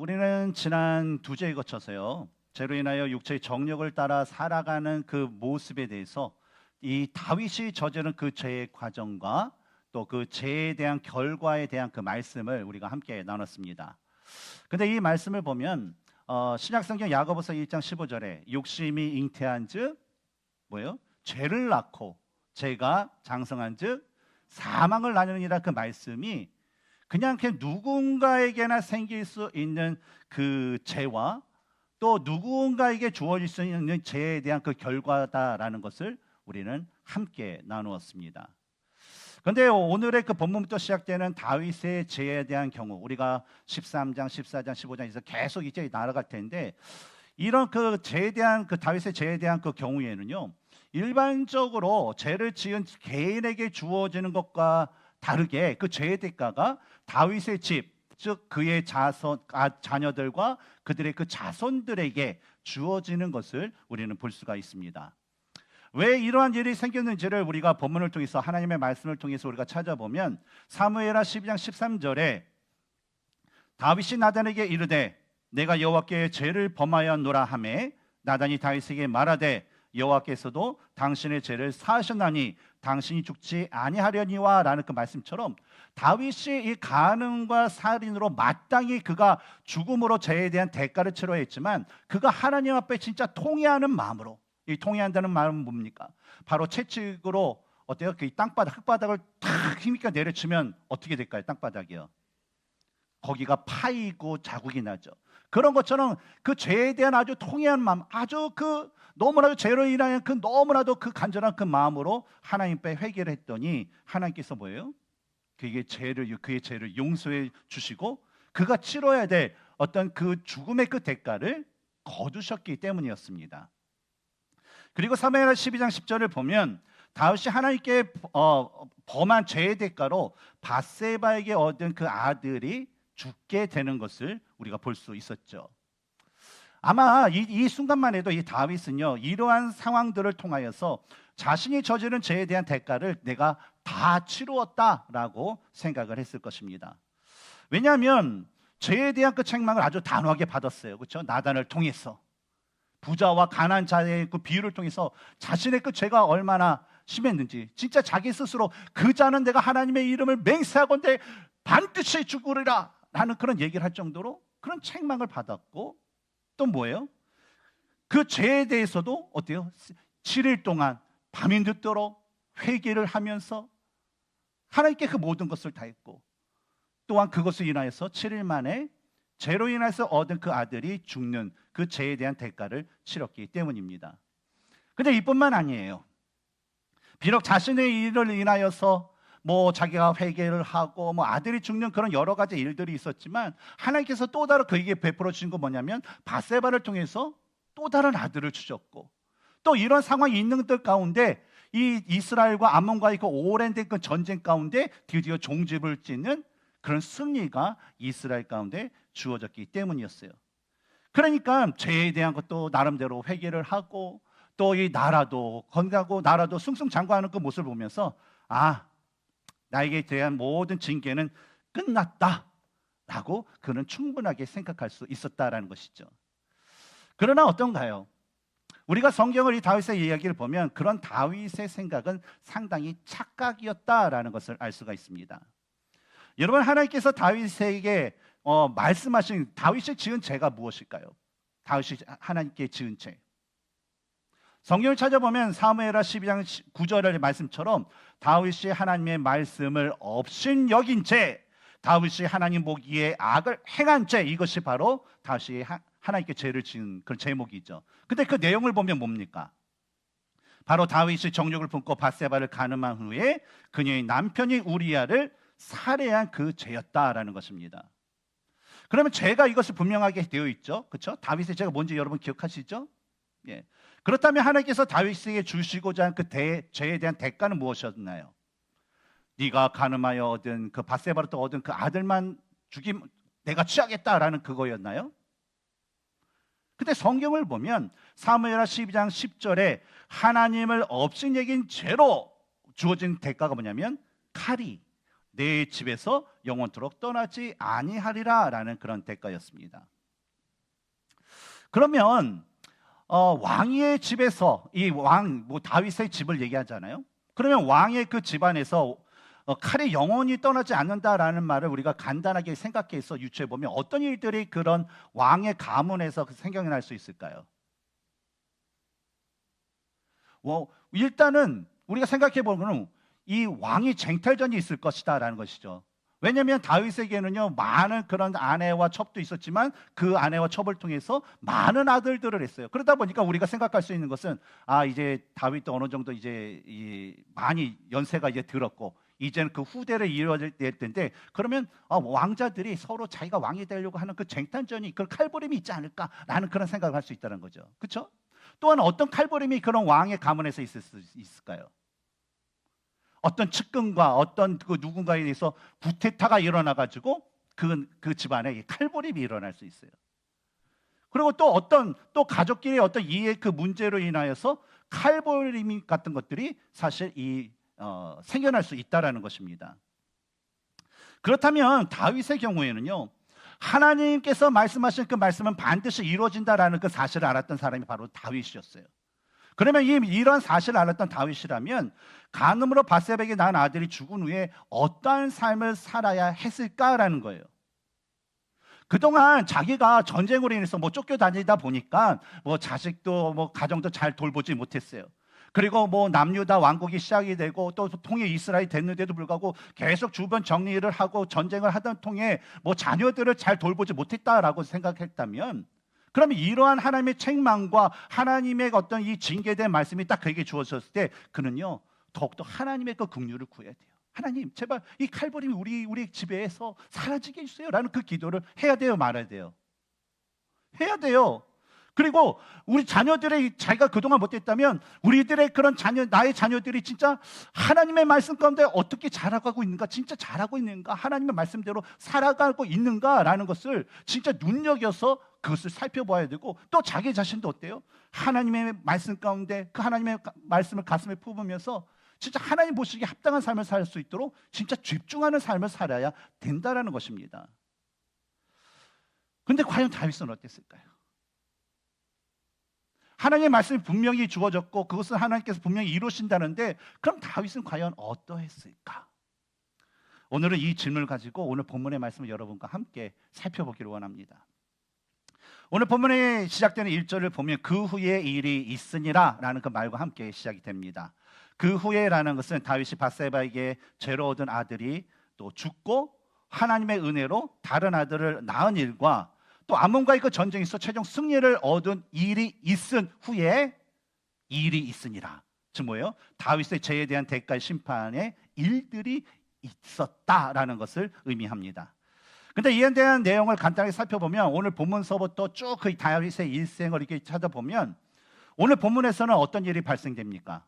우리는 지난 두 주에 거쳐서요, 죄로 인하여 육체의 정욕을 따라 살아가는 그 모습에 대해서 이 다윗이 저지른 그 죄의 과정과 또 그 죄에 대한 결과에 대한 그 말씀을 우리가 함께 나눴습니다. 근데 이 말씀을 보면 신약성경 야고보서 1장 15절에 욕심이 잉태한즉 뭐예요? 죄를 낳고 죄가 장성한즉 사망을 낳느니라, 그 말씀이 그냥 누군가에게나 생길 수 있는 그 죄와 또 누군가에게 주어질 수 있는 죄에 대한 그 결과다라는 것을 우리는 함께 나누었습니다. 그런데 오늘의 그 본문부터 시작되는 다윗의 죄에 대한 경우, 우리가 13장, 14장, 15장에서 계속 이제 나아갈 텐데, 이런 그 죄에 대한 그 다윗의 죄에 대한 그 경우에는요, 일반적으로 죄를 지은 개인에게 주어지는 것과 다르게 그 죄의 대가가 다윗의 집, 즉 그의 자녀들과 그들의 그 자손들에게 주어지는 것을 우리는 볼 수가 있습니다. 왜 이러한 일이 생겼는지를 우리가 본문을 통해서, 하나님의 말씀을 통해서 우리가 찾아보면 사무엘하 12장 13절에 다윗이 나단에게 이르되 내가 여호와께 죄를 범하였노라 하매 나단이 다윗에게 말하되 여호와께서도 당신의 죄를 사하셨나니 당신이 죽지 아니하려니와 라는 그 말씀처럼 다윗이 이 간음과 살인으로 마땅히 그가 죽음으로 죄에 대한 대가를 치러야 했지만, 그가 하나님 앞에 진짜 통회하는 마음으로, 이 통회한다는 말은 뭡니까? 바로 채찍으로 어때요? 그 땅바닥, 흙바닥을 탁 힘있게 내려치면 어떻게 될까요? 땅바닥이요, 거기가 파이고 자국이 나죠. 그런 것처럼 그 죄에 대한 아주 통회한 마음, 아주 그 너무나도 죄로 인하여 그 너무나도 그 간절한 그 마음으로 하나님 앞에 회개를 했더니 하나님께서 뭐예요? 그의 죄를 용서해 주시고 그가 치러야 될 어떤 그 죽음의 그 대가를 거두셨기 때문이었습니다. 그리고 사무엘하 12장 10절을 보면 다윗이 하나님께 범한 죄의 대가로 밧세바에게 얻은 그 아들이 죽게 되는 것을 우리가 볼 수 있었죠. 아마 이 순간만 해도 이 다윗은요, 이러한 상황들을 통하여서 자신이 저지른 죄에 대한 대가를 내가 다 치루었다라고 생각을 했을 것입니다. 왜냐하면 죄에 대한 그 책망을 아주 단호하게 받았어요. 그렇죠? 나단을 통해서, 부자와 가난한 자의 그 비유를 통해서 자신의 그 죄가 얼마나 심했는지, 진짜 자기 스스로 그 자는 내가 하나님의 이름을 맹세하건대 반드시 죽으리라 라는 그런 얘기를 할 정도로 그런 책망을 받았고, 또 뭐예요? 그 죄에 대해서도 어때요? 7일 동안 밤이 늦도록 회개를 하면서 하나님께 그 모든 것을 다 했고, 또한 그것을 인하여서 7일 만에 죄로 인해서 얻은 그 아들이 죽는 그 죄에 대한 대가를 치렀기 때문입니다. 근데 이뿐만 아니에요. 비록 자신의 일을 인하여서 자기가 회개를 하고 아들이 죽는 그런 여러 가지 일들이 있었지만, 하나님께서 또 다른 그에게 베풀어 주신 건 뭐냐면 밧세바를 통해서 또 다른 아들을 주셨고, 또 이런 상황이 있는 들 가운데 이 이스라엘과 암몬과의 그 오랜 그 전쟁 가운데 드디어 종집을 짓는 그런 승리가 이스라엘 가운데 주어졌기 때문이었어요. 그러니까 죄에 대한 것도 나름대로 회개를 하고, 또 이 나라도 건강하고 나라도 승승장구하는 그 모습을 보면서 나에게 대한 모든 징계는 끝났다라고 그는 충분하게 생각할 수 있었다라는 것이죠. 그러나 어떤가요? 우리가 성경을 이 다윗의 이야기를 보면 그런 다윗의 생각은 상당히 착각이었다라는 것을 알 수가 있습니다. 여러분, 하나님께서 다윗에게 말씀하신 다윗이 지은 죄가 무엇일까요? 다윗이 하나님께 지은 죄. 성경을 찾아보면 사무엘하 12장 9절의 말씀처럼 다윗이 하나님의 말씀을 업신여긴 죄, 다윗이 하나님 보기에 악을 행한 죄, 이것이 바로 다윗이 하나님께 죄를 지은 그런 제목이죠. 근데 그 내용을 보면 뭡니까? 바로 다윗이 정욕을 품고 밧세바를 간음한 후에 그녀의 남편이 우리야를 살해한 그 죄였다라는 것입니다. 그러면 죄가 이것을 분명하게 되어 있죠. 그렇죠? 다윗의 죄가 뭔지 여러분 기억하시죠? 예. 그렇다면 하나님께서 다윗에게 주시고자 한 그 죄에 대한 대가는 무엇이었나요? 네가 간음하여 얻은 그 밧세바로 또 얻은 그 아들만 내가 취하겠다라는 그거였나요? 근데 성경을 보면 사무엘하 12장 10절에 하나님을 업신여긴 죄로 주어진 대가가 뭐냐면 칼이 내 집에서 영원토록 떠나지 아니하리라라는 그런 대가였습니다. 그러면 왕의 집에서 이 왕 다윗의 집을 얘기하잖아요. 그러면 왕의 그 집안에서 칼이 영원히 떠나지 않는다라는 말을 우리가 간단하게 생각해서 유추해 보면 어떤 일들이 그런 왕의 가문에서 생각날 수 있을까요? 일단은 우리가 생각해 보면 이 왕이 쟁탈전이 있을 것이다라는 것이죠. 왜냐하면 다윗에게는요 많은 그런 아내와 첩도 있었지만 그 아내와 첩을 통해서 많은 아들들을 했어요. 그러다 보니까 우리가 생각할 수 있는 것은 이제 다윗도 어느 정도 이제 많이 연세가 이제 들었고 이제는 그 후대를 이어야 될 텐데 그러면 왕자들이 서로 자기가 왕이 되려고 하는 그 쟁탈전이 그 칼부림이 있지 않을까라는 그런 생각을 할 수 있다는 거죠. 그렇죠? 또한 어떤 칼부림이 그런 왕의 가문에서 있을 수 있을까요? 어떤 측근과 어떤 그 누군가에 대해서 구테타가 일어나 가지고 그 집안에 칼부림이 일어날 수 있어요. 그리고 또 어떤 또 가족끼리 어떤 이해 그 문제로 인하여서 칼부림 같은 것들이 사실 생겨날 수 있다라는 것입니다. 그렇다면 다윗의 경우에는요 하나님께서 말씀하신 그 말씀은 반드시 이루어진다라는 그 사실을 알았던 사람이 바로 다윗이었어요. 그러면 이런 사실을 알았던 다윗이라면 간음으로 밧세바에게 낳은 아들이 죽은 후에 어떠한 삶을 살아야 했을까라는 거예요. 그동안 자기가 전쟁으로 인해서 쫓겨다니다 보니까 자식도 가정도 잘 돌보지 못했어요. 그리고 남유다 왕국이 시작이 되고 또 통일 이스라엘이 됐는데도 불구하고 계속 주변 정리를 하고 전쟁을 하던 통에 자녀들을 잘 돌보지 못했다라고 생각했다면 그러면 이러한 하나님의 책망과 하나님의 어떤 이 징계된 말씀이 딱 그에게 주어졌을 때 그는요 더욱더 하나님의 그 긍휼을 구해야 돼요. 하나님 제발 이 칼부림이 우리 집에서 사라지게 해주세요 라는 그 기도를 해야 돼요, 말아야 돼요? 해야 돼요. 그리고 우리 자녀들의 자기가 그동안 못했다면 우리들의 그런 나의 자녀들이 진짜 하나님의 말씀 가운데 어떻게 자라가고 있는가, 진짜 잘하고 있는가, 하나님의 말씀대로 살아가고 있는가라는 것을 진짜 눈여겨서 그것을 살펴봐야 되고 또 자기 자신도 어때요? 하나님의 말씀 가운데 그 하나님의 말씀을 가슴에 품으면서 진짜 하나님 보시기에 합당한 삶을 살 수 있도록 진짜 집중하는 삶을 살아야 된다라는 것입니다. 근데 과연 다윗은 어땠을까요? 하나님의 말씀이 분명히 주어졌고 그것은 하나님께서 분명히 이루신다는데 그럼 다윗은 과연 어떠했을까? 오늘은 이 질문을 가지고 오늘 본문의 말씀을 여러분과 함께 살펴보기를 원합니다. 오늘 본문에 시작되는 1절을 보면 그 후에 일이 있으니라 라는 그 말과 함께 시작이 됩니다. 그 후에라는 것은 다윗이 밧세바에게 죄로 얻은 아들이 또 죽고 하나님의 은혜로 다른 아들을 낳은 일과 또 암몬과의 그 전쟁에서 최종 승리를 얻은 일이 있은 후에 일이 있으니라. 즉 뭐예요? 다윗의 죄에 대한 대가의 심판의 일들이 있었다라는 것을 의미합니다. 근데 이에 대한 내용을 간단하게 살펴보면 오늘 본문서부터 쭉 그 다윗의 일생을 이렇게 찾아보면 오늘 본문에서는 어떤 일이 발생됩니까?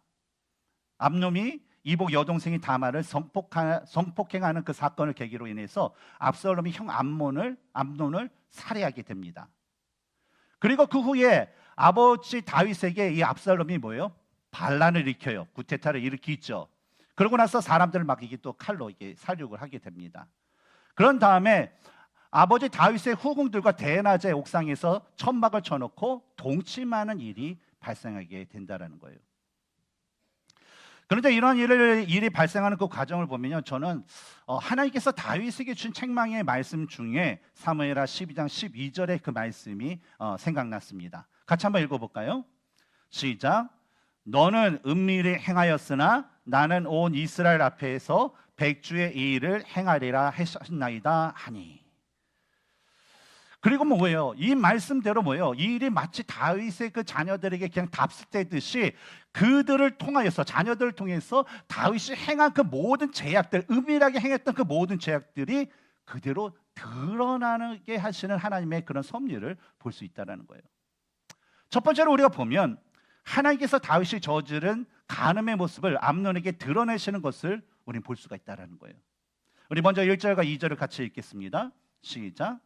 압놈이 이복 여동생이 다말을 성폭행하는 그 사건을 계기로 인해서 압살롬이 형 암논을 살해하게 됩니다. 그리고 그 후에 아버지 다윗에게 이 압살롬이 뭐예요? 반란을 일으켜요. 구테타를 일으키죠. 그러고 나서 사람들을 막 이게 또 칼로 이게 살육을 하게 됩니다. 그런 다음에 아버지 다윗의 후궁들과 대낮에 옥상에서 천막을 쳐놓고 동침하는 일이 발생하게 된다라는 거예요. 그런데 이런 일이 발생하는 그 과정을 보면요, 저는 하나님께서 다윗에게 준 책망의 말씀 중에 사무엘하 12장 12절의 그 말씀이 생각났습니다. 같이 한번 읽어볼까요? 시작. 너는 은밀히 행하였으나 나는 온 이스라엘 앞에서 백주의 이 일을 행하리라 하셨나이다 하니. 그리고 뭐예요? 이 말씀대로 뭐예요? 이 일이 마치 다윗의 그 자녀들에게 그냥 답습되듯이 그들을 통하여서 자녀들을 통해서 다윗이 행한 그 모든 죄악들, 은밀하게 행했던 그 모든 죄악들이 그대로 드러나게 하시는 하나님의 그런 섭리를 볼 수 있다는 거예요. 첫 번째로 우리가 보면 하나님께서 다윗이 저지른 간음의 모습을 암논에게 드러내시는 것을 우리는 볼 수가 있다는 거예요. 우리 먼저 1절과 2절을 같이 읽겠습니다. 시작.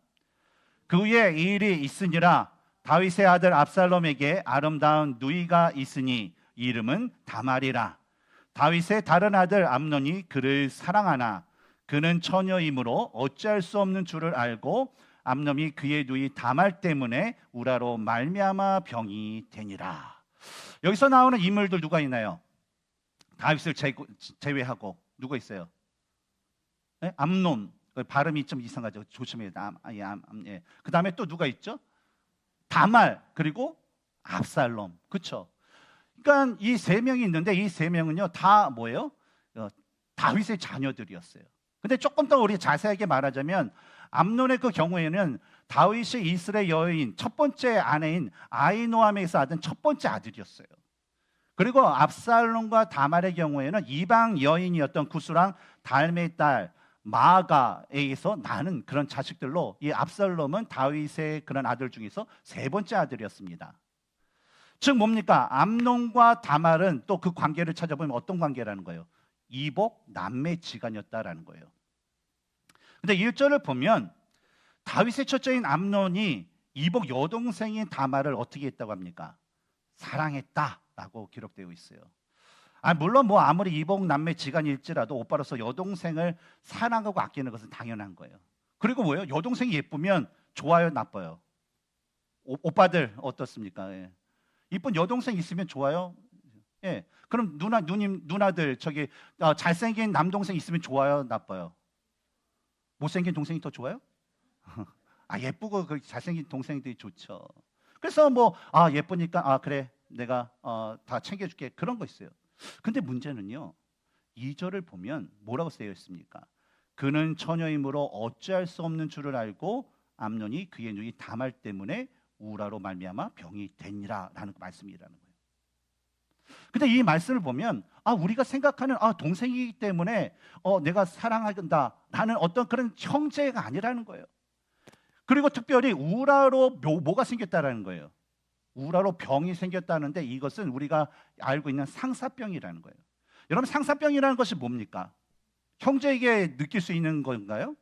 그 후에 이 일이 있으니라. 다윗의 아들 압살롬에게 아름다운 누이가 있으니 이름은 다말이라. 다윗의 다른 아들 암논이 그를 사랑하나 그는 처녀이므로 어찌할 수 없는 줄을 알고 암놈이 그의 누이 다말 때문에 우라로 말미암아 병이 되니라. 여기서 나오는 인물들 누가 있나요? 다윗을 제외하고 누가 있어요? 네? 암논. 발음이 좀 이상하죠. 조심해야 돼. 예. 그 다음에 또 누가 있죠? 다말, 그리고 압살롬. 그렇죠? 그러니까 이 세 명이 있는데 이 세 명은요 다 뭐예요? 다윗의 자녀들이었어요. 근데 조금 더 우리 자세하게 말하자면 암논의 그 경우에는 다윗이 이스라엘 여인 첫 번째 아내인 아히노암에서 낳은 첫 번째 아들이었어요. 그리고 압살롬과 다말의 경우에는 이방 여인이었던 구스랑 달메의 딸 마아가에 의해서 나는 그런 자식들로 이 압살롬은 다윗의 그런 아들 중에서 세 번째 아들이었습니다. 즉 뭡니까? 암논과 다말은 또 그 관계를 찾아보면 어떤 관계라는 거예요? 이복 남매지간이었다라는 거예요. 근데 1절을 보면 다윗의 첫째인 암논이 이복 여동생인 다말을 어떻게 했다고 합니까? 사랑했다라고 기록되어 있어요. 물론 뭐 아무리 이복 남매지간일지라도 오빠로서 여동생을 사랑하고 아끼는 것은 당연한 거예요. 그리고 뭐예요? 여동생이 예쁘면 좋아요, 나빠요? 오빠들 어떻습니까? 예. 이쁜 여동생 있으면 좋아요. 예. 그럼 누나들 저기 잘생긴 남동생 있으면 좋아요, 나빠요? 못생긴 동생이 더 좋아요? 예쁘고 그 잘생긴 동생들이 좋죠. 그래서 뭐 예쁘니까 그래 내가 다 챙겨줄게 그런 거 있어요. 근데 문제는요 2절을 보면 뭐라고 쓰여 있습니까? 그는 처녀이므로 어찌할 수 없는 줄을 알고 암논이 그의 누이 다말 때문에 우라로 말미암아 병이 되니라 라는 말씀이라는 거예요. 근데 이 말씀을 보면 우리가 생각하는 동생이기 때문에 내가 사랑한다 라는 어떤 그런 형제가 아니라는 거예요. 그리고 특별히 우라로 뭐가 생겼다라는 거예요. 우라로 병이 생겼다는데 이것은 우리가 알고 있는 상사병이라는 거예요. 여러분 상사병이라는 것이 뭡니까? 형제에게 느낄 수 있는 건가요?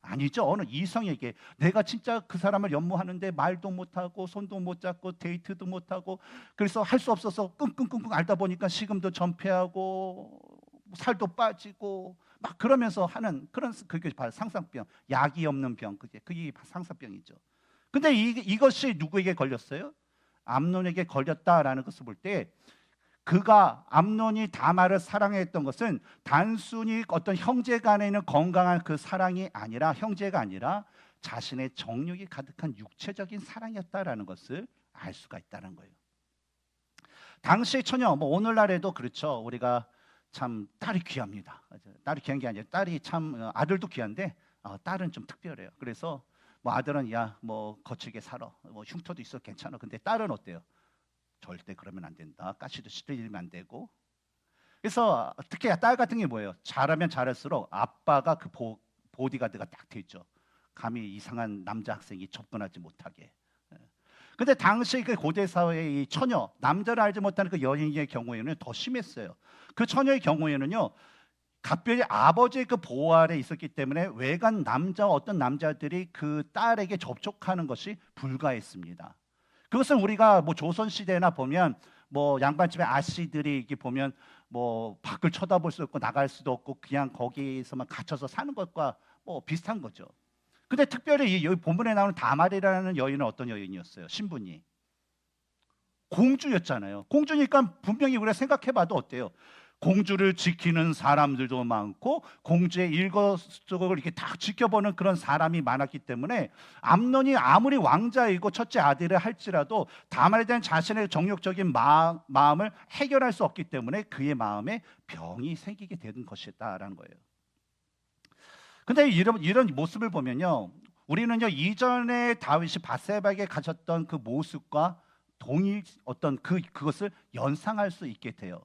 아니죠. 어느 이성에게 내가 진짜 그 사람을 연모하는데 말도 못하고 손도 못 잡고 데이트도 못하고 그래서 할 수 없어서 끙끙끙끙 앓다 보니까 식음도 전폐하고 살도 빠지고 막 그러면서 하는 그런 그게 바로 상사병, 약이 없는 병, 그게 상사병이죠. 근데 이것이 누구에게 걸렸어요? 암논에게 걸렸다라는 것을 볼 때 그가 암논이 다말을 사랑했던 것은 단순히 어떤 형제 간에 있는 건강한 그 사랑이 아니라 형제가 아니라 자신의 정욕이 가득한 육체적인 사랑이었다라는 것을 알 수가 있다는 거예요. 당시의 처녀 뭐 오늘날에도 그렇죠. 우리가 참 딸이 귀합니다. 딸이 귀한 게 아니라 딸이 참 아들도 귀한데 딸은 좀 특별해요. 그래서 뭐 아들은 뭐 거칠게 살아 뭐 흉터도 있어 괜찮아. 근데 딸은 어때요? 절대 그러면 안 된다. 가시도 시들리면 안 되고. 그래서 특히 딸 같은 게 뭐예요? 잘하면 잘할수록 아빠가 그 보디가드가 딱 돼 있죠. 감히 이상한 남자 학생이 접근하지 못하게. 근데 당시 그 고대 사회의 이 처녀, 남자를 알지 못하는 그 여인의 경우에는 더 심했어요. 그 처녀의 경우에는요. 각별히 아버지의 그 보호 아래 있었기 때문에 외간 어떤 남자들이 그 딸에게 접촉하는 것이 불가했습니다. 그것은 우리가 뭐 조선 시대나 보면 뭐 양반집의 아씨들이 이렇게 보면 뭐 밖을 쳐다볼 수 없고 나갈 수도 없고 그냥 거기서만 갇혀서 사는 것과 뭐 비슷한 거죠. 근데 특별히 여기 본문에 나오는 다말이라는 여인은 어떤 여인이었어요? 신분이 공주였잖아요. 공주니까 분명히 우리가 생각해봐도 어때요? 공주를 지키는 사람들도 많고 공주의 일거수일투족을 이렇게 다 지켜보는 그런 사람이 많았기 때문에 암논이 아무리 왕자이고 첫째 아들을 할지라도 다말에 대한 자신의 정욕적인 마음을 해결할 수 없기 때문에 그의 마음에 병이 생기게 되는 것이다라는 거예요. 근데 이런 모습을 보면요, 우리는요 이전에 다윗이 밧세바에게 가졌던 그 모습과 동일 어떤 그것을 연상할 수 있게 돼요.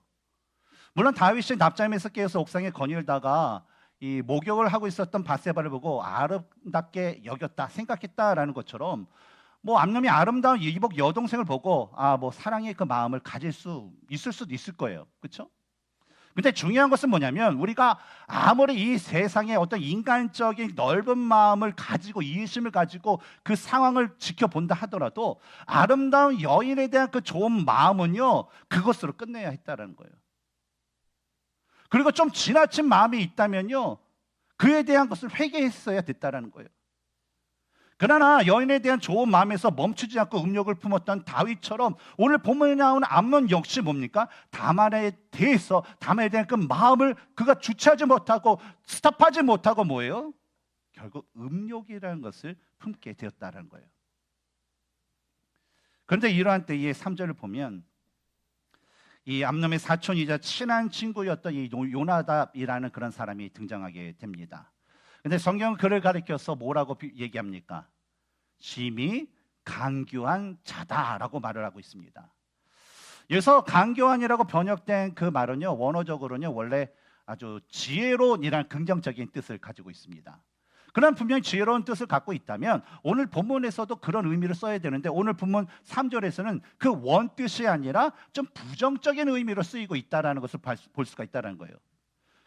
물론 다윗이 낮잠에서 깨어서 옥상에 거닐다가 이 목욕을 하고 있었던 밧세바를 보고 아름답게 여겼다 생각했다라는 것처럼 뭐 암놈이 아름다운 이복 여동생을 보고 뭐 사랑의 그 마음을 가질 수 있을 수도 있을 거예요. 그렇죠? 근데 중요한 것은 뭐냐면 우리가 아무리 이 세상에 어떤 인간적인 넓은 마음을 가지고 이해심을 가지고 그 상황을 지켜본다 하더라도 아름다운 여인에 대한 그 좋은 마음은요 그것으로 끝내야 했다라는 거예요. 그리고 좀 지나친 마음이 있다면요 그에 대한 것을 회개했어야 됐다라는 거예요. 그러나 여인에 대한 좋은 마음에서 멈추지 않고 음욕을 품었던 다윗처럼 오늘 본문에 나오는 암논 역시 뭡니까? 다말에 대한 그 마음을 그가 주체하지 못하고 스탑하지 못하고 뭐예요? 결국 음욕이라는 것을 품게 되었다는 거예요. 그런데 이러한 때에 3절을 보면 이 암논의 사촌이자 친한 친구였던 이 요나답이라는 그런 사람이 등장하게 됩니다. 근데 성경은 그를 가리켜서 뭐라고 얘기합니까? 심히 강교한 자다라고 말을 하고 있습니다. 여기서 강교한이라고 번역된 그 말은요, 원어적으로는 원래 아주 지혜로운이라는 긍정적인 뜻을 가지고 있습니다. 그런 분명히 지혜로운 뜻을 갖고 있다면 오늘 본문에서도 그런 의미를 써야 되는데 오늘 본문 3절에서는 그 원뜻이 아니라 좀 부정적인 의미로 쓰이고 있다는 것을 볼 수가 있다는 거예요.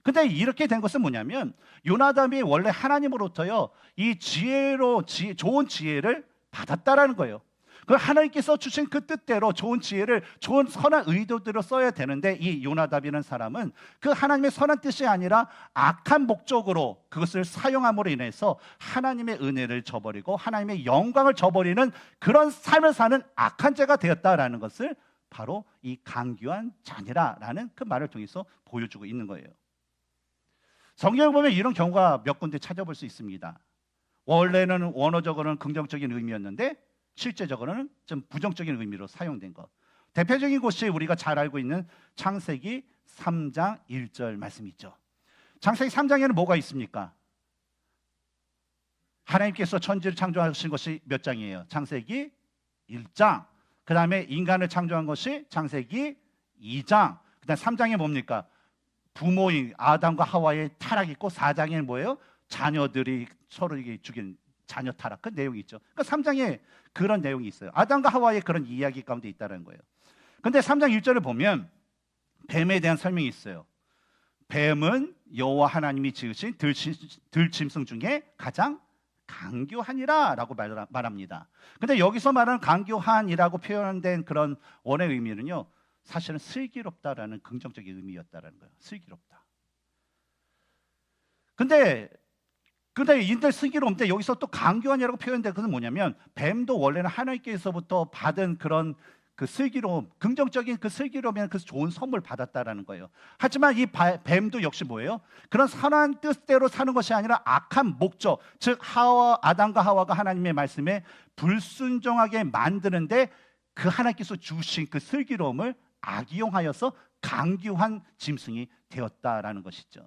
근데 이렇게 된 것은 뭐냐면 요나답이 원래 하나님으로부터요 이 좋은 지혜를 받았다라는 거예요. 그 하나님께서 주신 그 뜻대로 좋은 지혜를 좋은 선한 의도대로 써야 되는데 이 요나답이라는 사람은 그 하나님의 선한 뜻이 아니라 악한 목적으로 그것을 사용함으로 인해서 하나님의 은혜를 저버리고 하나님의 영광을 저버리는 그런 삶을 사는 악한 자가 되었다라는 것을 바로 이 강교한 자녀라는 그 말을 통해서 보여주고 있는 거예요. 성경을 보면 이런 경우가 몇 군데 찾아볼 수 있습니다. 원래는 원어적으로는 긍정적인 의미였는데 실제적으로는 좀 부정적인 의미로 사용된 것. 대표적인 곳이 우리가 잘 알고 있는 창세기 3장 1절 말씀이 있죠. 창세기 3장에는 뭐가 있습니까? 하나님께서 천지를 창조하신 것이 몇 장이에요? 창세기 1장. 그 다음에 인간을 창조한 것이 창세기 2장. 그 다음에 3장에 뭡니까? 부모인 아담과 하와의 타락이 있고 4장에는 뭐예요? 자녀들이 서로 죽인 자녀 타락 그 내용이 있죠. 그러니까 3장에 그런 내용이 있어요. 아담과 하와의 그런 이야기 가운데 있다는 거예요. 그런데 3장 1절을 보면 뱀에 대한 설명이 있어요. 뱀은 여호와 하나님이 지으신 들짐승 중에 가장 강교하니라 라고 말합니다. 그런데 여기서 말하는 강교한이라고 표현된 그런 원의 의미는요 사실은 슬기롭다라는 긍정적인 의미였다라는 거예요. 슬기롭다. 근데 인들 슬기로운데 여기서 또 강교한이라고 표현된 것은 뭐냐면 뱀도 원래는 하나님께서부터 받은 그런 그 슬기로움, 긍정적인 그 슬기로움이라는 그 좋은 선물 받았다라는 거예요. 하지만 이 뱀도 역시 뭐예요? 그런 선한 뜻대로 사는 것이 아니라 악한 목적, 즉 아담과 하와가 하나님의 말씀에 불순종하게 만드는데 그 하나님께서 주신 그 슬기로움을 악이용하여서 강교한 짐승이 되었다라는 것이죠.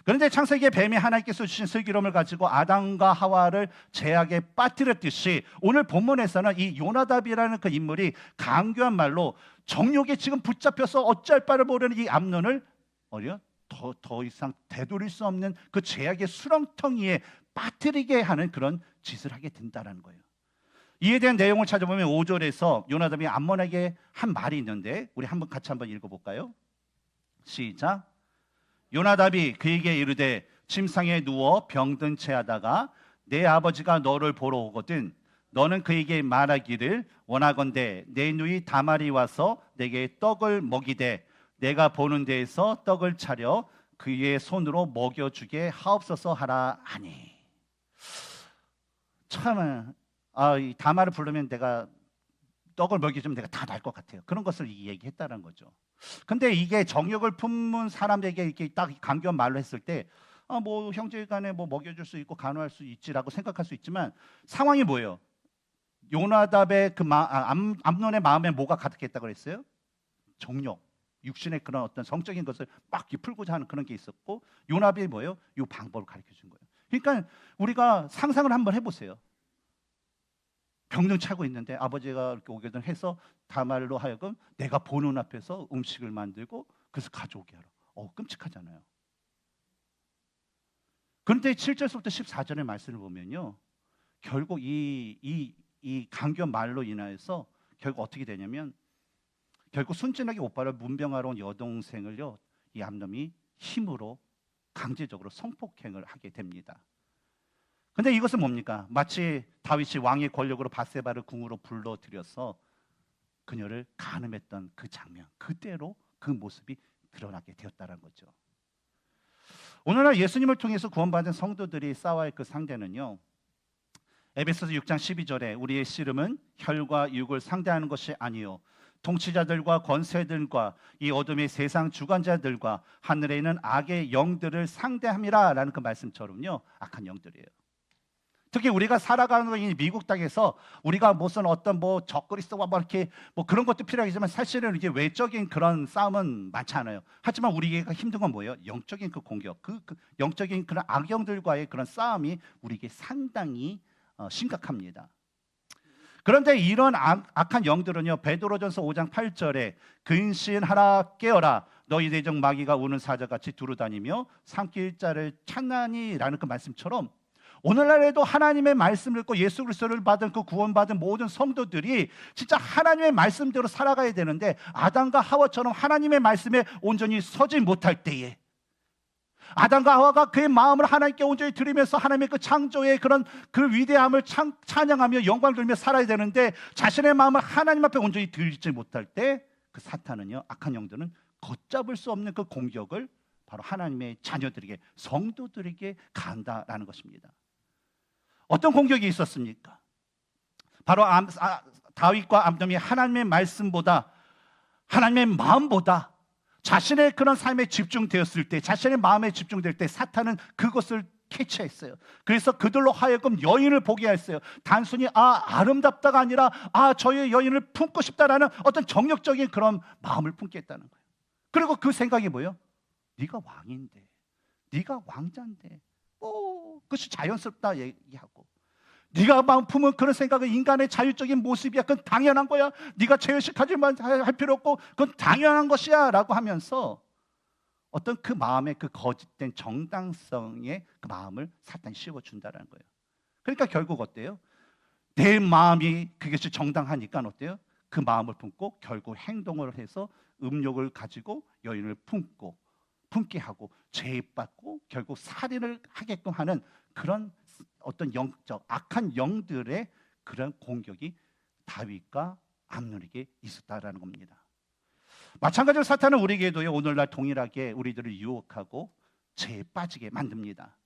그런데 창세기의 뱀이 하나님께서 주신 슬기로움을 가지고 아담과 하와를 죄악에 빠뜨렸듯이 오늘 본문에서는 이 요나답이라는 그 인물이 강교한 말로 정욕에 지금 붙잡혀서 어찌할 바를 모르는 이 암논을 더 이상 되돌릴 수 없는 그 죄악의 수렁텅이에 빠뜨리게 하는 그런 짓을 하게 된다는 거예요. 이에 대한 내용을 찾아보면 5절에서 요나답이 암논에게 한 말이 있는데 우리 같이 한번 읽어볼까요? 시작. 요나답이 그에게 이르되 침상에 누워 병든 채 하다가 내 아버지가 너를 보러 오거든 너는 그에게 말하기를 원하건대 내 누이 다말이 와서 내게 떡을 먹이되 내가 보는 데에서 떡을 차려 그의 손으로 먹여주게 하옵소서 하라 하니. 참 이 다말을 부르면 내가 떡을 먹여주면 내가 다 날 것 같아요. 그런 것을 얘기했다는 거죠. 근데 이게 정욕을 품은 사람에게 이렇게 딱 강교한 말로 했을 때, 뭐 형제간에 뭐 먹여줄 수 있고 간호할 수 있지라고 생각할 수 있지만 상황이 뭐예요? 요나답의 그 암논의 마음에 뭐가 가득했다고 그랬어요? 정욕, 육신의 그런 어떤 성적인 것을 막 풀고자 하는 그런 게 있었고 요나답이 뭐예요? 이 방법을 가르쳐 준 거예요. 그러니까 우리가 상상을 한번 해보세요. 병든 차고 있는데 아버지가 이렇게 오게든 해서 다말로 하여금 내가 보는 앞에서 음식을 만들고 그래서 가져오게 하라. 끔찍하잖아요. 그런데 7절부터 14절의 말씀을 보면요, 결국 이 강교한 말로 인하여서 결국 어떻게 되냐면 결국 순진하게 오빠를 문병하러 온 여동생을요 이 암놈이 힘으로 강제적으로 성폭행을 하게 됩니다. 근데 이것은 뭡니까? 마치 다윗이 왕의 권력으로 밧세바를 궁으로 불러들여서 그녀를 간음했던 그 장면, 그대로 그 모습이 드러나게 되었다는 거죠. 오늘날 예수님을 통해서 구원받은 성도들이 싸워야 할 그 상대는요, 에베소서 6장 12절에 우리의 씨름은 혈과 육을 상대하는 것이 아니요 통치자들과 권세들과 이 어둠의 세상 주관자들과 하늘에 있는 악의 영들을 상대함이라라는 그 말씀처럼요, 악한 영들이에요. 특히 우리가 살아가는 이 미국 땅에서 우리가 무슨 어떤 뭐 적그리스도와 뭐 이렇게 뭐 그런 것도 필요하지만 사실은 이게 외적인 그런 싸움은 많지 않아요. 하지만 우리에게 힘든 건 뭐예요? 영적인 그 공격, 그 영적인 그런 악영들과의 그런 싸움이 우리에게 상당히 심각합니다. 그런데 이런 악한 영들은요, 베드로전서 5장 8절에 근신하라 깨어라 너희 대적 마귀가 우는 사자같이 두루다니며 삼킬 자를 찾나니라는 그 말씀처럼 오늘날에도 하나님의 말씀을 읽고 예수 그리스도를 받은 그 구원받은 모든 성도들이 진짜 하나님의 말씀대로 살아가야 되는데 아담과 하와처럼 하나님의 말씀에 온전히 서지 못할 때에 아담과 하와가 그의 마음을 하나님께 온전히 드리면서 하나님의 그 창조의 그런 그 위대함을 찬양하며 영광을 돌며 살아야 되는데 자신의 마음을 하나님 앞에 온전히 드리지 못할 때 그 사탄은요, 악한 영들은 걷잡을 수 없는 그 공격을 바로 하나님의 자녀들에게 성도들에게 간다라는 것입니다. 어떤 공격이 있었습니까? 바로 다윗과 암놈이 하나님의 말씀보다 하나님의 마음보다 자신의 그런 삶에 집중되었을 때, 자신의 마음에 집중될 때 사탄은 그것을 캐치했어요. 그래서 그들로 하여금 여인을 보게 했어요. 단순히 아름답다가 아니라 저의 여인을 품고 싶다라는 어떤 정력적인 그런 마음을 품게 했다는 거예요. 그리고 그 생각이 뭐예요? 네가 왕인데, 네가 왕자인데 그것이 자연스럽다 얘기하고, 네가 마음 품은 그런 생각은 인간의 자유적인 모습이야, 그건 당연한 거야, 네가 죄의식하지만 할 필요 없고 그건 당연한 것이야 라고 하면서 어떤 그 마음의 그 거짓된 정당성의 그 마음을 사탄이 씌워준다는 거예요. 그러니까 결국 어때요? 내 마음이 그것이 정당하니까 어때요? 그 마음을 품고 결국 행동을 해서 음욕을 가지고 여인을 품게 하고 죄받고 결국 살인을 하게끔 하는 그런 어떤 영적 악한 영들의 그런 공격이 다윗과 암논에게 있었다라는 겁니다. 마찬가지로 사탄은 우리에게도요, 오늘날 동일하게 우리들을 유혹하고 죄에 빠지게 만듭니다.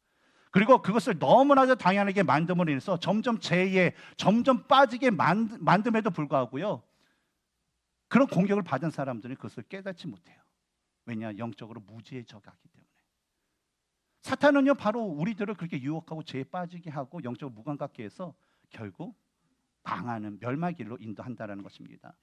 그리고 그것을 너무나도 당연하게 만듦으로 인해서 점점 죄에 점점 빠지게 만듦에도 불구하고요, 그런 공격을 받은 사람들은 그것을 깨닫지 못해요. 왜냐? 영적으로 무지해져가기 때문에. 사탄은요, 바로 우리들을 그렇게 유혹하고 죄에 빠지게 하고 영적으로 무감각게 해서 결국 망하는 멸망길로 인도한다는 것입니다.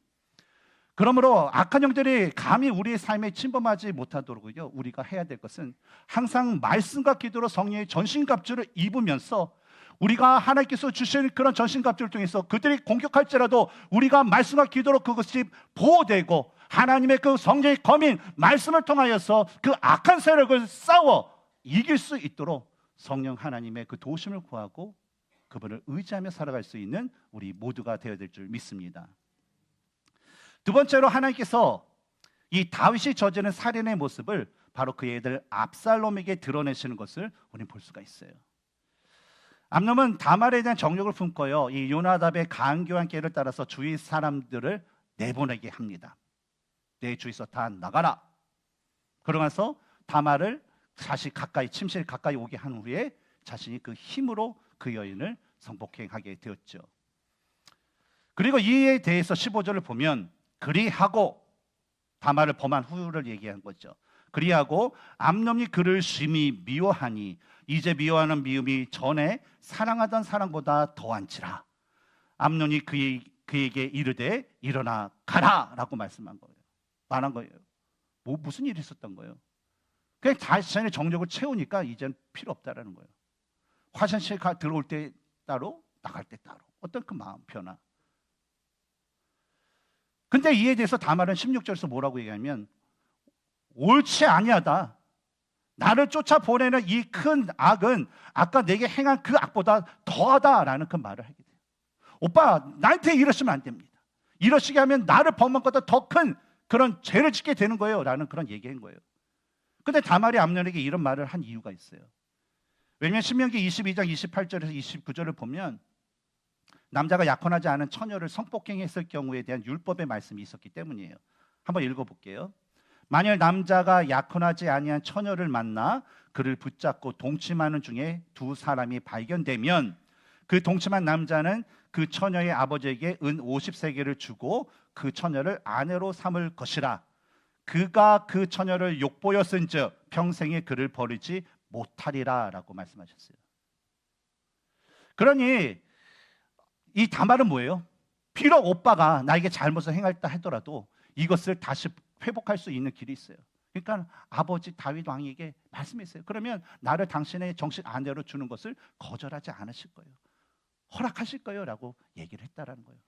그러므로 악한 영들이 감히 우리의 삶에 침범하지 못하도록요, 우리가 해야 될 것은 항상 말씀과 기도로 성령의 전신갑주를 입으면서 우리가 하나님께서 주신 그런 전신갑주를 통해서 그들이 공격할지라도 우리가 말씀과 기도로 그것이 보호되고 하나님의 그 성령의 검인 말씀을 통하여서 그 악한 세력을 싸워 이길 수 있도록 성령 하나님의 그 도우심을 구하고 그분을 의지하며 살아갈 수 있는 우리 모두가 되어야 될 줄 믿습니다. 두 번째로 하나님께서 이 다윗이 저지른 살인의 모습을 바로 그의 아들 압살롬에게 드러내시는 것을 우리는 볼 수가 있어요. 암놈은 다말에 대한 정욕을 품고요, 이 요나답의 간교한 계를 따라서 주위 사람들을 내보내게 합니다. 내 주위에서 다 나가라. 그러면서 다말을 다시 침실에 가까이 오게 한 후에 자신이 그 힘으로 그 여인을 성폭행하게 되었죠. 그리고 이에 대해서 15절을 보면 그리하고 다말을 범한 후를 얘기한 거죠. 그리하고 암놈이 그를 심히 미워하니 이제 미워하는 미움이 전에 사랑하던 사랑보다 더한지라. 암논이 그에게 이르되 일어나 가라라고 말한 거예요. 무슨 일이 있었던 거예요? 그냥 자신의 정력을 채우니까 이제는 필요 없다라는 거예요. 화장실 들어올 때 따로, 나갈 때 따로. 어떤 그 마음 변화. 근데 이에 대해서 다말은 16절에서 뭐라고 얘기하면 옳지 아니하다. 나를 쫓아보내는 이 큰 악은 아까 내게 행한 그 악보다 더하다라는 그 말을 하게 돼요. 오빠, 나한테 이러시면 안 됩니다. 이러시게 하면 나를 범한 것보다 더 큰 그런 죄를 짓게 되는 거예요 라는 그런 얘기한 거예요. 근데 다말이 암논에게 이런 말을 한 이유가 있어요. 왜냐하면 신명기 22장 28절에서 29절을 보면 남자가 약혼하지 않은 처녀를 성폭행했을 경우에 대한 율법의 말씀이 있었기 때문이에요. 한번 읽어볼게요. 만일 남자가 약혼하지 아니한 처녀를 만나 그를 붙잡고 동침하는 중에 두 사람이 발견되면 그 동침한 남자는 그 처녀의 아버지에게 은 50세겔을 주고 그 처녀를 아내로 삼을 것이라. 그가 그 처녀를 욕보였은즉 평생에 그를 버리지 못하리라 라고 말씀하셨어요. 그러니 이 다말은 뭐예요? 비록 오빠가 나에게 잘못을 행했다 하더라도 이것을 다시 회복할 수 있는 길이 있어요. 그러니까 아버지 다윗 왕에게 말씀했어요. 그러면 나를 당신의 정식 아내로 주는 것을 거절하지 않으실 거예요. 허락하실 거예요 라고 얘기를 했다라는 거예요.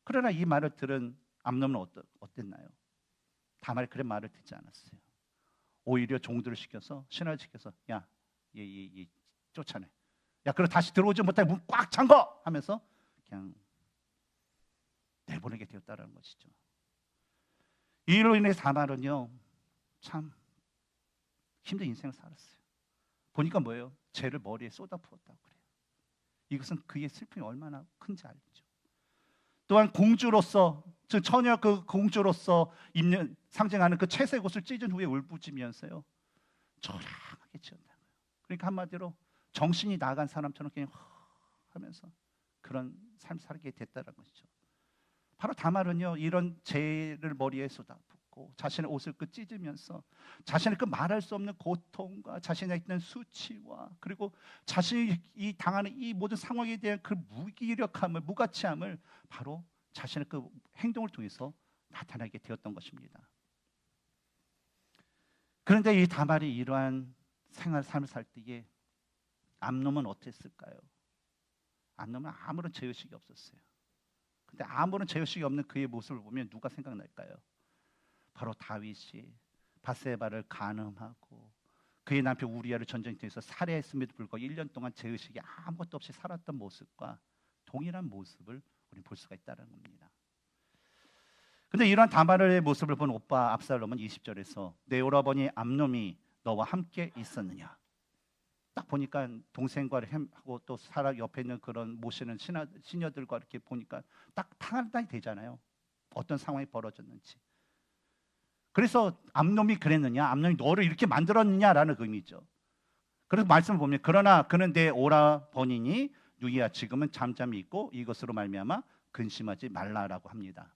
그러나 이 말을 들은 암논은 어땠나요? 다말이 그런 말을 듣지 않았어요. 오히려 종들을 시켜서 신하를 시켜서 야, 얘 쫓아내. 야, 그럼 다시 들어오지 못하게 문 꽉 잠궈 하면서 그냥 내보내게 되었다는 것이죠. 이 일로 인해 다말은요 참 힘든 인생을 살았어요. 보니까 뭐예요? 죄를 머리에 쏟아부었다고 그래요. 이것은 그의 슬픔이 얼마나 큰지 알죠. 또한 공주로서, 즉 처녀 그 공주로서 입는 상징하는 그 채색 옷을 찢은 후에 울부짖으면서요 초라하게 지었다고요. 그러니까 한마디로 정신이 나간 사람처럼 그냥 하면서 그런 삶 살게 됐다는 것이죠. 바로 다말은요 이런 죄를 머리에 쏟아붓고 자신의 옷을 찢으면서 자신의 그 말할 수 없는 고통과 자신의 있는 수치와 그리고 자신이 당하는 이 모든 상황에 대한 그 무기력함을, 무가치함을 바로 자신의 그 행동을 통해서 나타나게 되었던 것입니다. 그런데 이 다말이 이러한 삶을 살 때에 암논은 어땠을까요? 암논은 아무런 죄의식이 없었어요. 근데 아무런 죄의식이 없는 그의 모습을 보면 누가 생각날까요? 바로 다윗이 밧세바를 간음하고 그의 남편 우리아를 전쟁터에서 살해했음에도 불구하고 1년 동안 죄의식이 아무것도 없이 살았던 모습과 동일한 모습을 우리 볼 수가 있다는 겁니다. 근데 이러한 다말의 모습을 본 오빠 압살롬은 20절에서 내 오라버니 암논이 너와 함께 있었느냐? 딱 보니까 동생과 하고 또 사람 옆에 있는 그런 모시는 시녀들과 이렇게 보니까 딱 판단이 되잖아요. 어떤 상황이 벌어졌는지. 그래서 암논이 그랬느냐? 암논이 너를 이렇게 만들었느냐라는 의미죠. 그래서 말씀을 보면 그러나 그는 내 오라버니니 누이야 지금은 잠잠히 있고 이것으로 말미암아 근심하지 말라라고 합니다.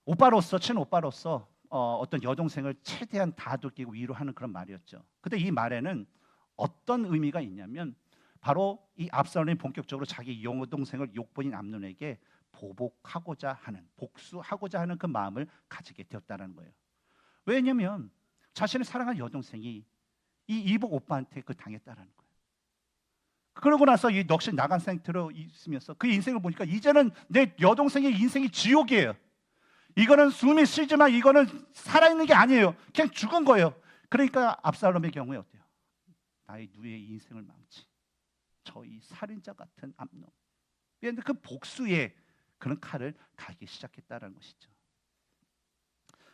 오빠로서 친오빠로서 어떤 여동생을 최대한 다독이고 위로하는 그런 말이었죠. 근데 이 말에는 어떤 의미가 있냐면 바로 이 압살롬이 본격적으로 자기 여동생을 욕보인 암논에게 보복하고자 하는, 복수하고자 하는 그 마음을 가지게 되었다는 거예요. 왜냐하면 자신의 사랑하는 여동생이 이 이복 오빠한테 그 당했다라는 거예요. 그러고 나서 이 넋이 나간 상태로 있으면서 그 인생을 보니까 이제는 내 여동생의 인생이 지옥이에요. 이거는 숨이 쉬지만 이거는 살아있는 게 아니에요. 그냥 죽은 거예요. 그러니까 압살롬의 경우에 어때요? 나의 누이의 인생을 망치 저희 살인자 같은 암논. 그런데 그 복수에 그런 칼을 갈기 시작했다는 것이죠.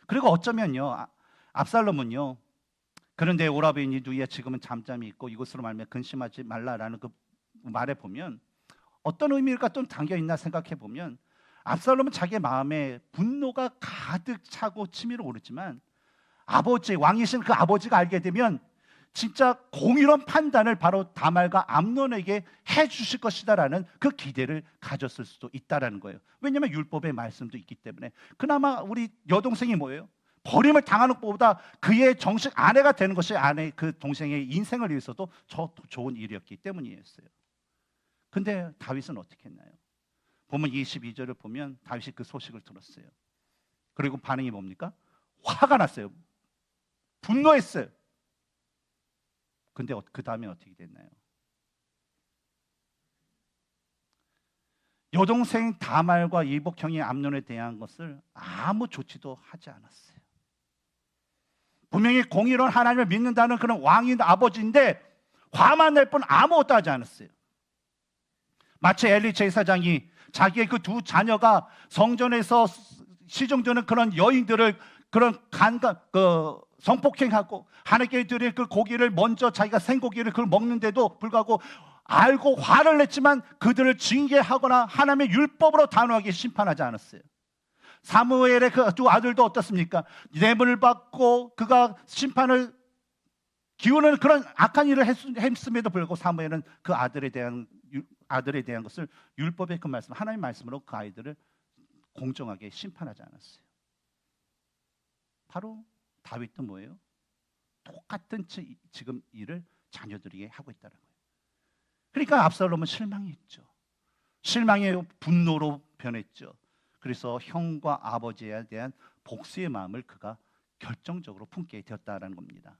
그리고 어쩌면요 압살롬은요 그런데 오라버니 누이야 지금은 잠잠히 있고 이것으로 말미암아 근심하지 말라라는 그 말에 보면 어떤 의미가 좀 담겨 있나 생각해 보면 압살롬은 자기의 마음에 분노가 가득 차고 치밀어 오르지만 아버지 왕이신 그 아버지가 알게 되면 진짜 공의로운 판단을 바로 다말과 암논에게 해주실 것이다라는 그 기대를 가졌을 수도 있다라는 거예요. 왜냐하면 율법의 말씀도 있기 때문에. 그나마 우리 여동생이 뭐예요? 버림을 당하는 것보다 그의 정식 아내가 되는 것이 아내 그 동생의 인생을 위해서도 더 좋은 일이었기 때문이었어요. 근데 다윗은 어떻게 했나요? 보면 22절을 보면 다윗이 그 소식을 들었어요. 그리고 반응이 뭡니까? 화가 났어요. 분노했어요. 근데 그 다음에 어떻게 됐나요? 여동생 다말과 이복형의 암논에 대한 것을 아무 조치도 하지 않았어요. 분명히 공의로운 하나님을 믿는다는 그런 왕인 아버지인데 화만 낼 뿐 아무것도 하지 않았어요. 마치 엘리 제사장이 자기의 그 두 자녀가 성전에서 시중되는 그런 여인들을 그런 성폭행하고 하나님께 드릴 그 고기를 먼저 자기가 생고기를 그걸 먹는데도 불구하고 알고 화를 냈지만 그들을 징계하거나 하나님의 율법으로 단호하게 심판하지 않았어요. 사무엘의 그 두 아들도 어떻습니까? 뇌물을 받고 그가 심판을 기우는 그런 악한 일을 했음에도 불구하고 사무엘은 그 아들에 대한 것을 율법의 그 말씀, 하나님의 말씀으로 그 아이들을 공정하게 심판하지 않았어요. 바로 다윗도 뭐예요? 똑같은 지금 일을 자녀들에게 하고 있다는 거예요. 그러니까 압살롬은 실망했죠. 실망의 분노로 변했죠. 그래서 형과 아버지에 대한 복수의 마음을 그가 결정적으로 품게 되었다는 겁니다.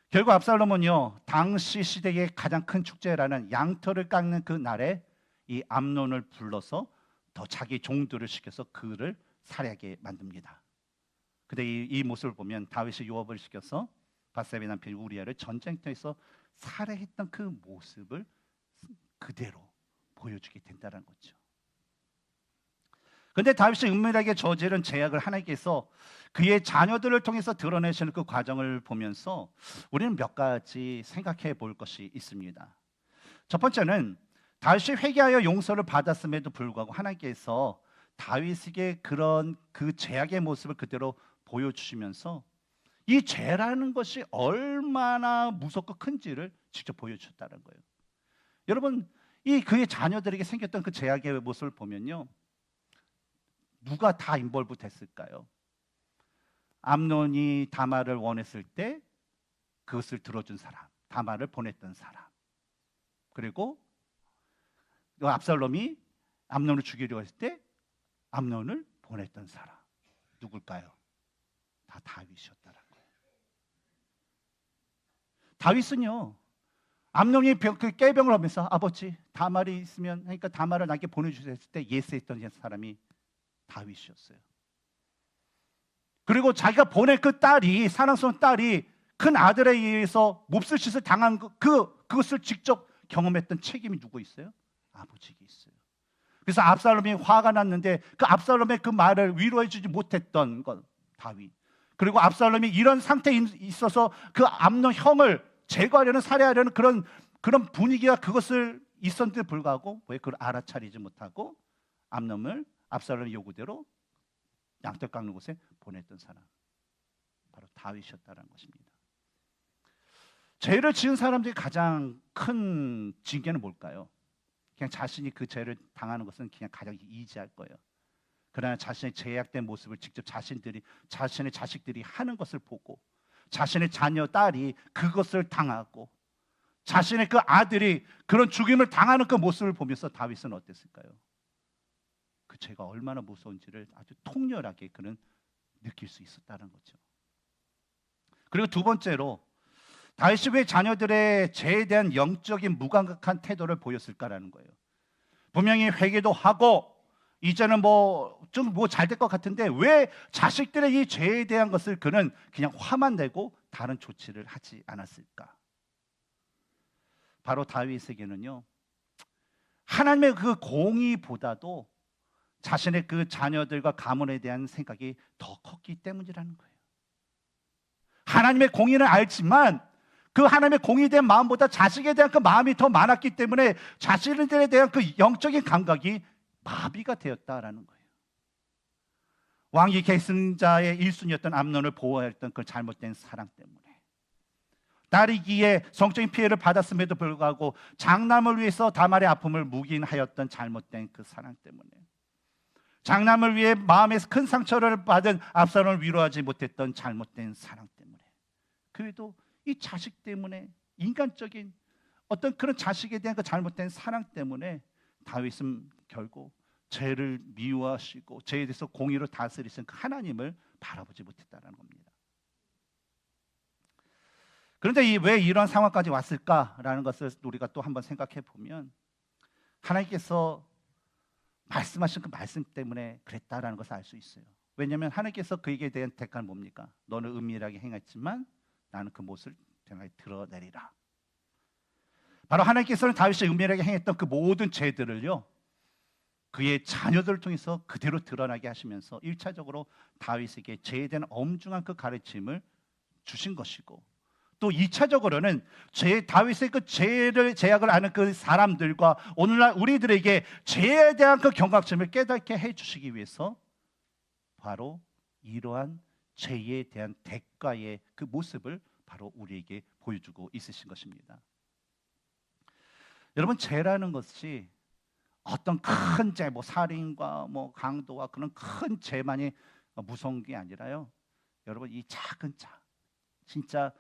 결국 압살롬은요, 당시 시대의 가장 큰 축제라는 양털을 깎는 그 날에 이 암논을 불러서 더 자기 종들을 시켜서 그를 살해하게 만듭니다. 근데 이 모습을 보면 다윗이 요압을 시켜서 바세바의 남편 우리아를 전쟁터에서 살해했던 그 모습을 그대로 보여주게 된다는 거죠. 그런데 다윗이 은밀하게 저지른 죄악을 하나님께서 그의 자녀들을 통해서 드러내시는 그 과정을 보면서 우리는 몇 가지 생각해 볼 것이 있습니다. 첫 번째는 다윗이 회개하여 용서를 받았음에도 불구하고 하나님께서 다윗에게 그런 그 죄악의 모습을 그대로 보여주시면서 이 죄라는 것이 얼마나 무섭고 큰지를 직접 보여주셨다는 거예요. 여러분, 이 그의 자녀들에게 생겼던 그 죄악의 모습을 보면요, 누가 다 인볼브 됐을까요? 암논이 다말을 원했을 때 그것을 들어준 사람, 다말을 보냈던 사람, 그리고 압살롬이 암논을 죽이려고 했을 때 암논을 보냈던 사람, 누굴까요? 다 다윗이었다는 거예요. 다윗은요, 암논이 그 깨병을 하면서 아버지 다말이 있으면 그러니까 다말을 나에게 보내주세요 했을 때 예스했던 사람이 다윗이었어요. 그리고 자기가 보낸 그 딸이, 사랑스러운 딸이 큰 아들에 의해서 몹쓸 짓을 당한 그것을 직접 경험했던 책임이 누구 있어요? 아버지에게 있어요. 그래서 압살롬이 화가 났는데 그 압살롬의 그 말을 위로해 주지 못했던 건 다윗. 그리고 압살롬이 이런 상태에 있어서 그 암논 형을 제거하려는, 살해하려는 그런 분위기가 그것을 있었는데 불구하고 왜 그걸 알아차리지 못하고 압살롬의 요구대로 양털 깎는 곳에 보냈던 사람, 바로 다윗이었다는 것입니다. 죄를 지은 사람들이 가장 큰 징계는 뭘까요? 그냥 자신이 그 죄를 당하는 것은 그냥 가장 이지할 거예요. 그러나 자신의 죄악된 모습을 직접 자신의 자식들이 하는 것을 보고 자신의 자녀, 딸이 그것을 당하고 자신의 그 아들이 그런 죽임을 당하는 그 모습을 보면서 다윗은 어땠을까요? 그 죄가 얼마나 무서운지를 아주 통렬하게 그는 느낄 수 있었다는 거죠. 그리고 두 번째로 다윗이 왜 자녀들의 죄에 대한 영적인 무감각한 태도를 보였을까라는 거예요. 분명히 회개도 하고 이제는 좀 잘 될 것 같은데 왜 자식들의 이 죄에 대한 것을 그는 그냥 화만 내고 다른 조치를 하지 않았을까? 바로 다윗에게는요, 하나님의 그 공의보다도 자신의 그 자녀들과 가문에 대한 생각이 더 컸기 때문이라는 거예요. 하나님의 공의는 알지만 그 하나님의 공의에 대한 마음보다 자식에 대한 그 마음이 더 많았기 때문에 자신들에 대한 그 영적인 감각이 마비가 되었다라는 거예요. 왕위 계승자의 1순위였던 암논을 보호했던 그 잘못된 사랑 때문에, 딸이기에 성적인 피해를 받았음에도 불구하고 장남을 위해서 다말의 아픔을 묵인하였던 잘못된 그 사랑 때문에, 장남을 위해 마음에서 큰 상처를 받은 압살롬을 위로하지 못했던 잘못된 사랑 때문에, 그래도 이 자식 때문에, 인간적인 어떤 그런 자식에 대한 그 잘못된 사랑 때문에 다윗은 결국 죄를 미워하시고 죄에 대해서 공의로 다스리신 그 하나님을 바라보지 못했다는 겁니다. 그런데 왜 이런 상황까지 왔을까라는 것을 우리가 또 한번 생각해 보면 하나님께서 말씀하신 그 말씀 때문에 그랬다라는 것을 알 수 있어요. 왜냐하면 하나님께서 그에게 대한 대가는 뭡니까? 너는 은밀하게 행했지만 나는 그 모습을 드러내리라. 바로 하나님께서는 다윗이 은밀하게 행했던 그 모든 죄들을요, 그의 자녀들을 통해서 그대로 드러나게 하시면서 1차적으로 다윗에게 죄에 대한 엄중한 그 가르침을 주신 것이고, 또 2차적으로는 다윗의 그 죄악을 아는 그 사람들과 오늘날 우리들에게 죄에 대한 그 경각심을 깨닫게 해주시기 위해서 바로 이러한 죄에 대한 대가의 그 모습을 바로 우리에게 보여주고 있으신 것입니다. 여러분, 죄라는 것이 어떤 큰 죄, 뭐 살인과 뭐 강도와 그런 큰 죄만이 무서운 게 아니라요. 여러분, 이 작은 자, 진짜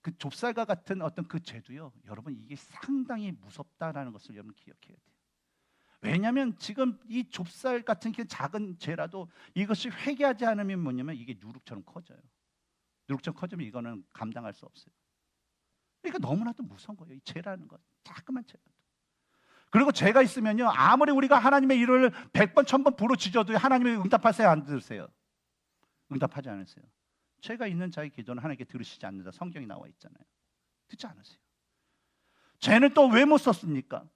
그 좁쌀과 같은 어떤 그 죄도요, 여러분 이게 상당히 무섭다라는 것을 여러분 기억해야 돼요. 왜냐하면 지금 이 좁쌀 같은 그 작은 죄라도 이것이 회개하지 않으면 뭐냐면 이게 누룩처럼 커져요. 누룩처럼 커지면 이거는 감당할 수 없어요. 그러니까 너무나도 무서운 거예요. 이 죄라는 것, 자그만 죄라도. 그리고 죄가 있으면요, 아무리 우리가 하나님의 이름을 100번 1000번 부르짖어도 하나님이 응답하세요, 안 들으세요? 응답하지 않으세요. 죄가 있는 자의 기도는 하나님께 들으시지 않는다, 성경이 나와 있잖아요. 듣지 않으세요. 죄는 또 왜 못 썼습니까?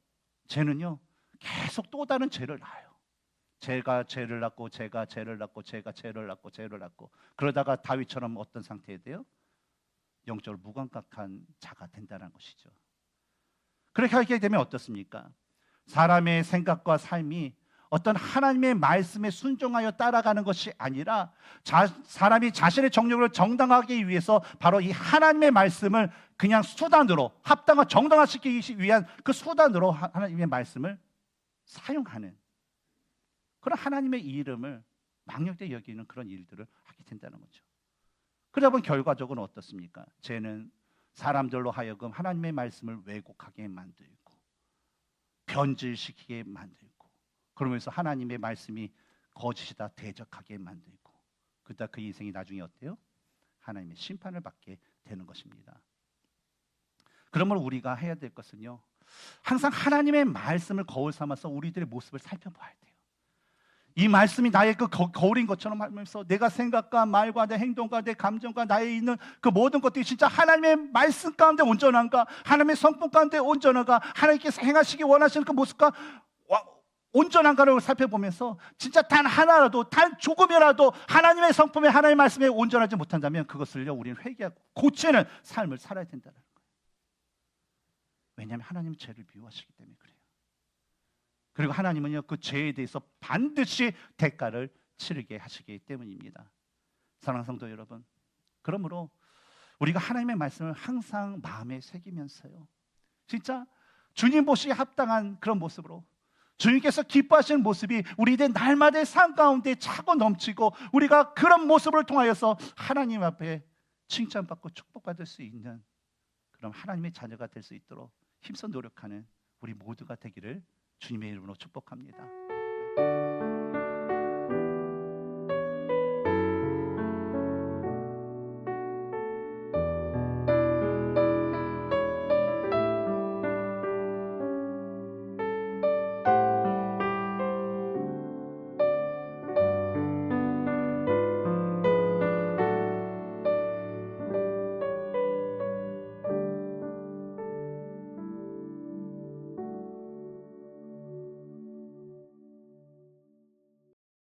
죄는요, 계속 또 다른 죄를 낳아요. 죄가 죄를 낳고, 죄가 죄를 낳고, 죄가 죄를 낳고, 죄를 낳고, 그러다가 다윗처럼 어떤 상태에 돼요? 영적으로 무감각한 자가 된다는 것이죠. 그렇게 하게 되면 어떻습니까? 사람의 생각과 삶이 어떤 하나님의 말씀에 순종하여 따라가는 것이 아니라 사람이 자신의 정욕을 정당하기 위해서 바로 이 하나님의 말씀을 그냥 수단으로, 합당한 정당화시키기 위한 그 수단으로 하나님의 말씀을 사용하는, 그런 하나님의 이름을 망령되이 여기는 그런 일들을 하게 된다는 거죠. 그러다 보면 결과적으로 어떻습니까? 죄는 사람들로 하여금 하나님의 말씀을 왜곡하게 만들고 변질시키게 만들고, 그러면서 하나님의 말씀이 거짓이다 대적하게 만들고, 그러다 그 인생이 나중에 어때요? 하나님의 심판을 받게 되는 것입니다. 그러므로 우리가 해야 될 것은요, 항상 하나님의 말씀을 거울 삼아서 우리들의 모습을 살펴봐야 돼요. 이 말씀이 나의 그 거울인 것처럼 하면서 내가 생각과 말과 내 행동과 내 감정과 나의 있는 그 모든 것들이 진짜 하나님의 말씀 가운데 온전한가, 하나님의 성품 가운데 온전한가, 하나님께서 행하시기 원하시는 그 모습과 온전한가를 살펴보면서 진짜 단 하나라도, 단 조금이라도 하나님의 성품에, 하나님의 말씀에 온전하지 못한다면 그것을요, 우리는 회개하고 고치는 삶을 살아야 된다는 거예요. 왜냐하면 하나님은 죄를 미워하시기 때문에 그래요. 그리고 하나님은요, 그 죄에 대해서 반드시 대가를 치르게 하시기 때문입니다. 사랑하는 성도 여러분, 그러므로 우리가 하나님의 말씀을 항상 마음에 새기면서요, 진짜 주님 보시기에 합당한 그런 모습으로, 주님께서 기뻐하시는 모습이 우리의 날마다의 삶 가운데 차고 넘치고, 우리가 그런 모습을 통하여서 하나님 앞에 칭찬받고 축복받을 수 있는 그런 하나님의 자녀가 될 수 있도록 힘써 노력하는 우리 모두가 되기를 주님의 이름으로 축복합니다.